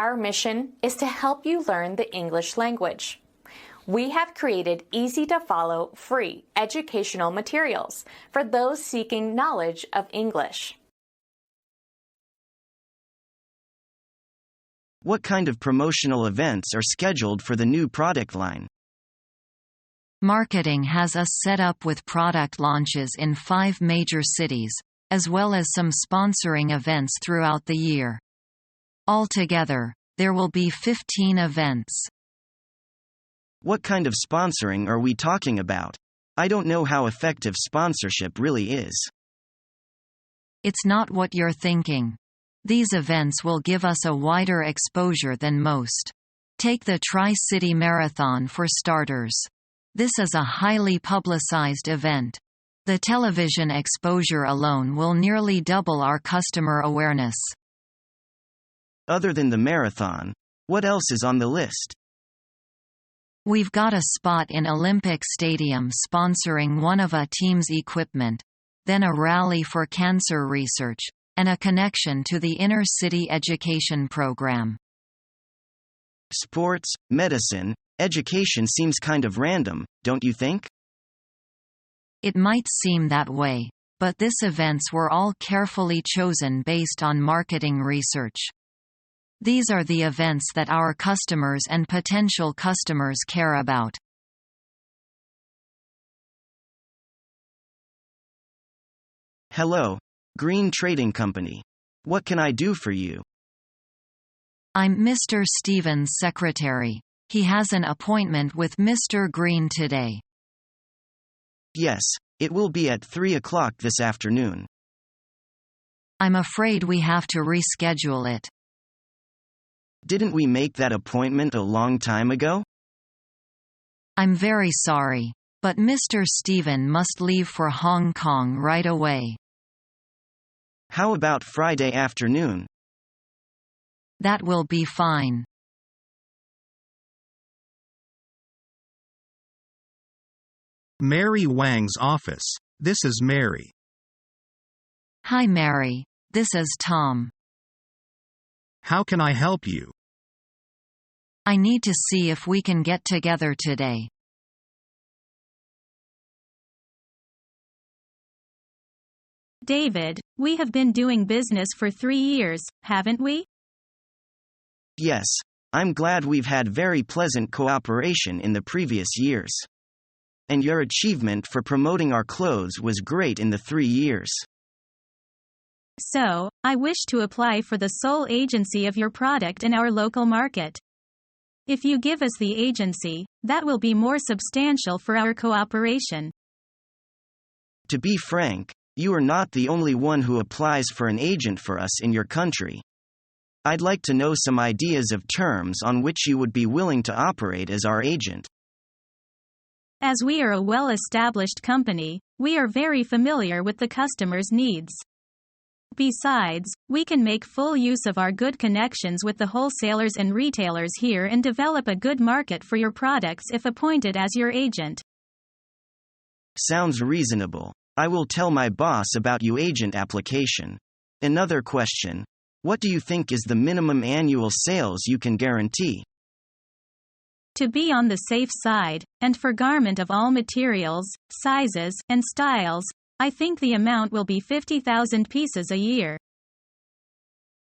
Our mission is to help you learn the English language. We have created easy-to-follow, free educational materials for those seeking knowledge of English. What kind of promotional events are scheduled for the new product line? Marketing has us set up with product launches in 5 major cities, as well as some sponsoring events throughout the year. Altogether, there will be 15 events. What kind of sponsoring are we talking about? I don't know how effective sponsorship really is. It's not what you're thinking. These events will give us a wider exposure than most. Take the Tri-City Marathon for starters. This is a highly publicized event. The television exposure alone will nearly double our customer awareness. Other than the marathon, what else is on the list? We've got a spot in Olympic Stadium sponsoring one of a team's equipment, then a rally for cancer research, and a connection to the inner-city education program. Sports, medicine, education seems kind of random, don't you think? It might seem that way, but these events were all carefully chosen based on marketing research. These are the events that our customers and potential customers care about. Hello, Green Trading Company. What can I do for you? I'm Mr. Stevens' secretary. He has an appointment with Mr. Green today. Yes, it will be at 3 o'clock this afternoon. I'm afraid we have to reschedule it. Didn't we make that appointment a long time ago? I'm very sorry, but Mr. Steven must leave for Hong Kong right away. How about Friday afternoon? That will be fine. Mary Wang's office. This is Mary. Hi Mary, this is Tom. How can I help you? I need to see if we can get together today. David, we have been doing business for 3 years, haven't we? Yes, I'm glad we've had very pleasant cooperation in the previous years. And your achievement for promoting our clothes was great in the 3 years. So, I wish to apply for the sole agency of your product in our local market. If you give us the agency, that will be more substantial for our cooperation. To be frank, you are not the only one who applies for an agent for us in your country. I'd like to know some ideas of terms on which you would be willing to operate as our agent. As we are a well-established company, we are very familiar with the customer's needs. Besides, we can make full use of our good connections with the wholesalers and retailers here and develop a good market for your products if appointed as your agent. Sounds reasonable. I will tell my boss about your agent application. Another question. What do you think is the minimum annual sales you can guarantee? To be on the safe side, and for garment of all materials, sizes, and styles, I think the amount will be 50,000 pieces a year.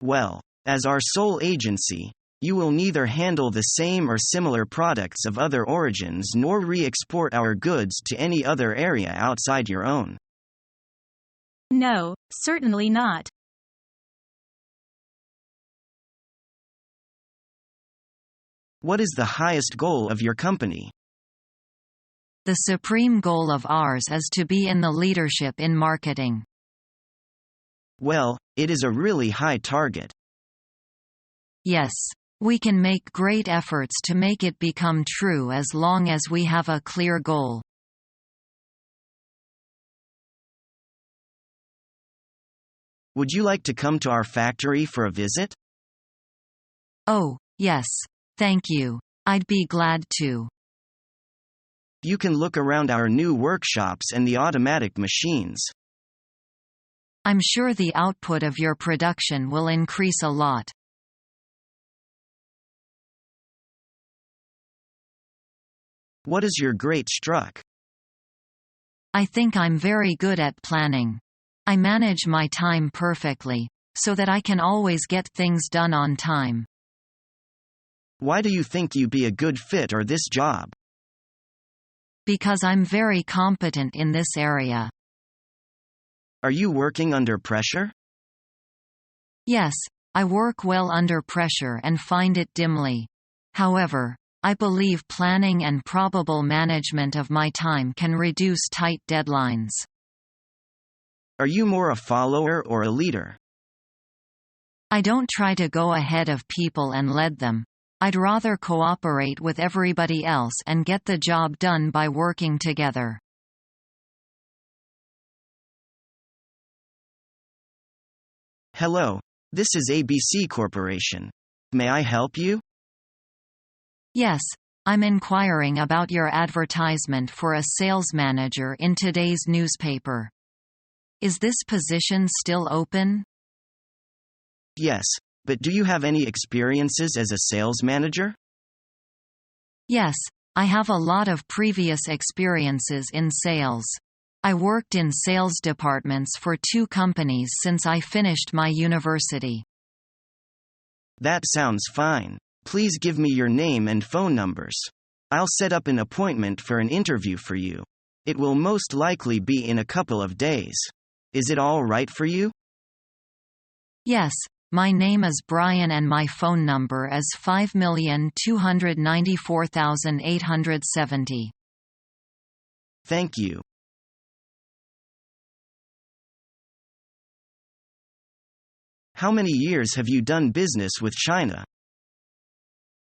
Well, as our sole agency, you will neither handle the same or similar products of other origins nor re-export our goods to any other area outside your own. No, certainly not. What is the highest goal of your company? The supreme goal of ours is to be in the leadership in marketing. Well, it is a really high target. Yes, we can make great efforts to make it become true as long as we have a clear goal. Would you like to come to our factory for a visit? Oh, yes. Thank you. I'd be glad to. You can look around our new workshops and the automatic machines. I'm sure the output of your production will increase a lot. What is your great struck? I think I'm very good at planning. I manage my time perfectly, so that I can always get things done on time. Why do you think you'd be a good fit for this job? Because I'm very competent in this area. Are you working under pressure? Yes, I work well under pressure and find it dimly. However, I believe planning and probable management of my time can reduce tight deadlines. Are you more a follower or a leader? I don't try to go ahead of people and lead them. I'd rather cooperate with everybody else and get the job done by working together. Hello, this is ABC Corporation. May I help you? Yes, I'm inquiring about your advertisement for a sales manager in today's newspaper. Is this position still open? Yes, but do you have any experiences as a sales manager? Yes, I have a lot of previous experiences in sales. I worked in sales departments for 2 companies since I finished my university. That sounds fine. Please give me your name and phone numbers. I'll set up an appointment for an interview for you. It will most likely be in a couple of days. Is it all right for you? Yes, my name is Brian and my phone number is 5,294,870. Thank you. How many years have you done business with China?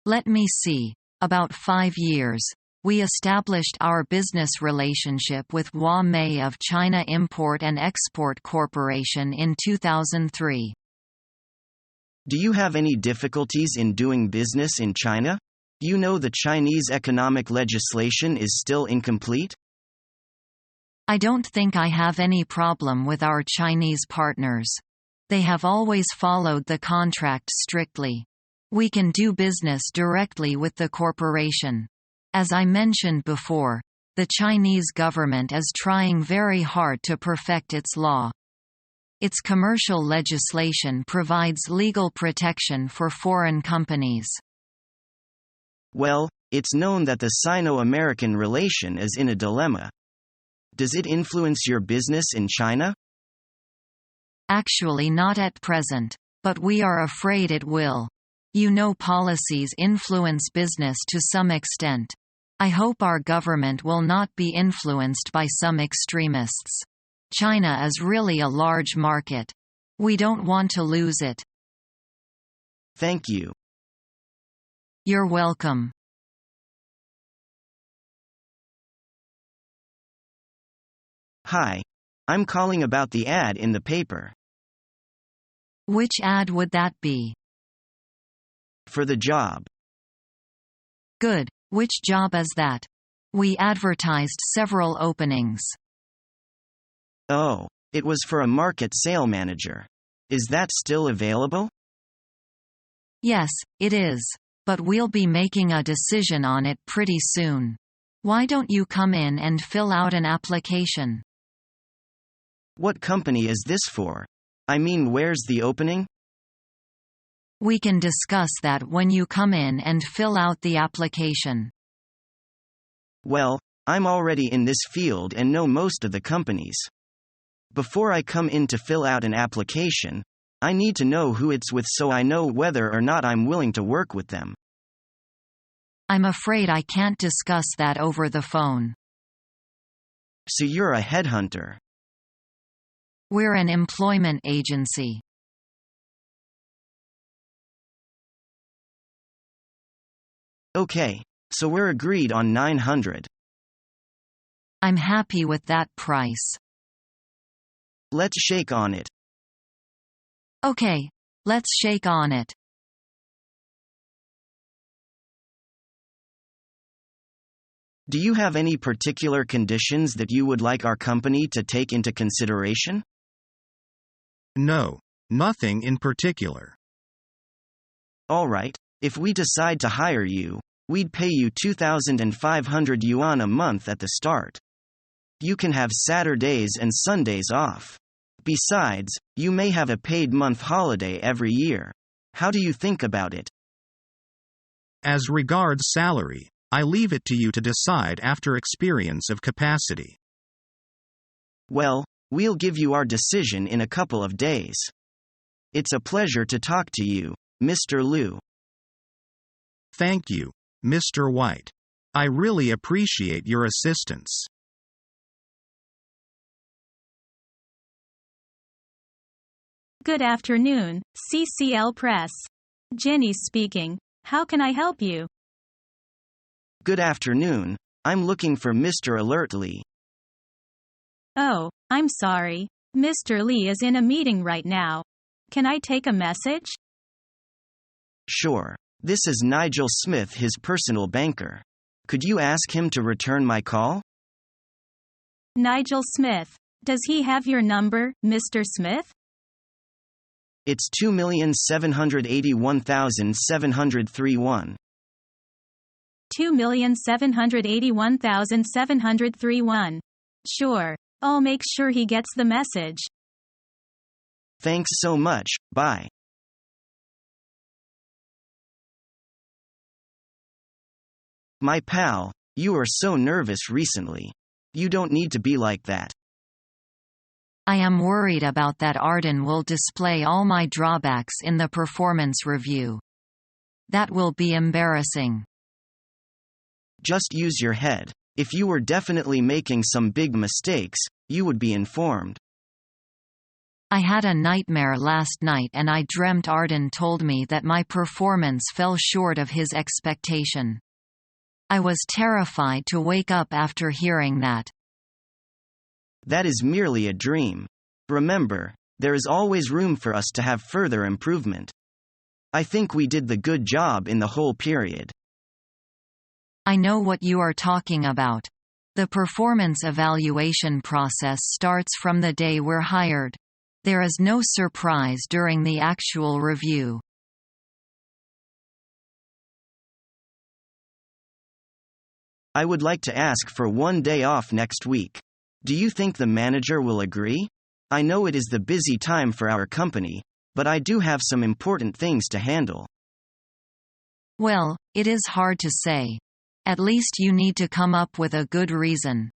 Let me see. About 5 years. We established our business relationship with Huamei of China Import and Export Corporation in 2003. Do you have any difficulties in doing business in China? You know the Chinese economic legislation is still incomplete? I don't think I have any problem with our Chinese partners. They have always followed the contract strictly. We can do business directly with the corporation. As I mentioned before, the Chinese government is trying very hard to perfect its law. Its commercial legislation provides legal protection for foreign companies. Well, it's known that the Sino-American relation is in a dilemma. Does it influence your business in China? Actually, not at present, but we are afraid it will. You know, policies influence business to some extent. I hope our government will not be influenced by some extremists. China is really a large market. We don't want to lose it. Thank you. You're welcome. Hi. I'm calling about the ad in the paper. Which ad would that be? For the job. Good. Which job is that? We advertised several openings. Oh, it was for a market sale manager. Is that still available? Yes, it is. But we'll be making a decision on it pretty soon. Why don't you come in and fill out an application? What company is this for? I mean, where's the opening? We can discuss that when you come in and fill out the application. Well, I'm already in this field and know most of the companies. Before I come in to fill out an application, I need to know who it's with so I know whether or not I'm willing to work with them. I'm afraid I can't discuss that over the phone. So you're a headhunter. We're an employment agency. Okay, so we're agreed on 900. I'm happy with that price. Let's shake on it. Okay, let's shake on it. Do you have any particular conditions that you would like our company to take into consideration? No, nothing in particular. All right, if we decide to hire you, We'd pay you 2,500 yuan a month at the start. You can have Saturdays and Sundays off. Besides, you may have a paid month holiday every year. How do you think about it? As regards salary, I leave it to you to decide after experience of capacity. Well, we'll give you our decision in a couple of days. It's a pleasure to talk to you, Mr. Liu. Thank you, Mr. White. I really appreciate your assistance. Good afternoon, CCL Press. Jenny speaking. How can I help you? Good afternoon. I'm looking for Mr. Alert Lee. Oh, I'm sorry. Mr. Lee is in a meeting right now. Can I take a message? Sure. This is Nigel Smith, his personal banker. Could you ask him to return my call? Nigel Smith. Does he have your number, Mr. Smith? It's 2,781,731. 2,781,731. Sure. I'll make sure he gets the message. Thanks so much, bye. My pal, you are so nervous recently. You don't need to be like that. I am worried about that Arden will display all my drawbacks in the performance review. That will be embarrassing. Just use your head. If you were definitely making some big mistakes, you would be informed. I had a nightmare last night and I dreamt Arden told me that my performance fell short of his expectation. I was terrified to wake up after hearing that. That is merely a dream. Remember, there is always room for us to have further improvement. I think we did the good job in the whole period. I know what you are talking about. The performance evaluation process starts from the day we're hired. There is no surprise during the actual review. I would like to ask for one day off next week. Do you think the manager will agree? I know it is the busy time for our company, but I do have some important things to handle. Well, it is hard to say. At least you need to come up with a good reason.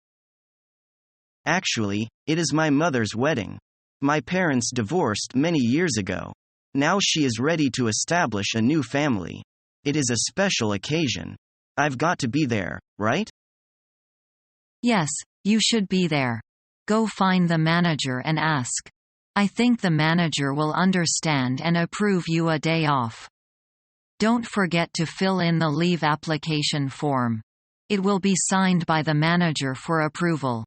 Actually, it is my mother's wedding. My parents divorced many years ago. Now she is ready to establish a new family. It is a special occasion. I've got to be there, right? Yes, you should be there. Go find the manager and ask. I think the manager will understand and approve you a day off. Don't forget to fill in the leave application form. It will be signed by the manager for approval.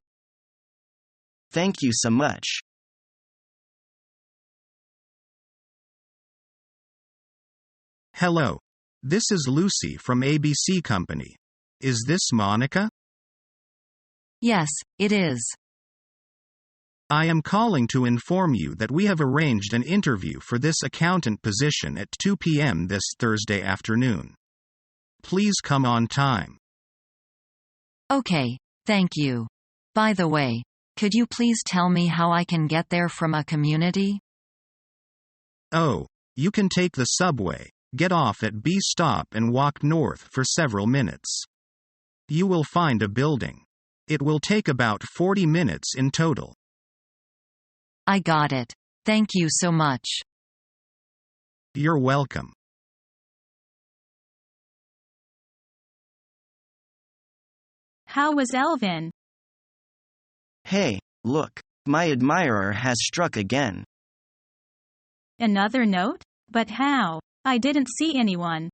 Thank you so much. Hello. This is Lucy from ABC Company. Is this Monica? Yes, it is. I am calling to inform you that we have arranged an interview for this accountant position at 2 p.m. this Thursday afternoon. Please come on time. Okay, thank you. By the way, could you please tell me how I can get there from a community? Oh, you can take the subway, get off at B stop and walk north for several minutes. You will find a building. It will take about 40 minutes in total. I got it. Thank you so much. You're welcome. How was Elvin? Hey, look, my admirer has struck again. Another note? But how? I didn't see anyone.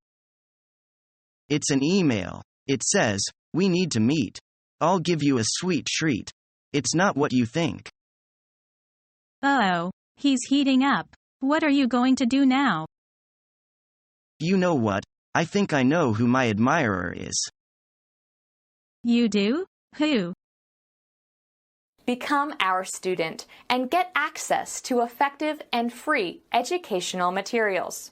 It's an email. It says, "We need to meet. I'll give you a sweet treat. It's not what you think." Uh-oh, he's heating up. What are you going to do now? You know what? I think I know who my admirer is. You do? Who? Become our student and get access to effective and free educational materials.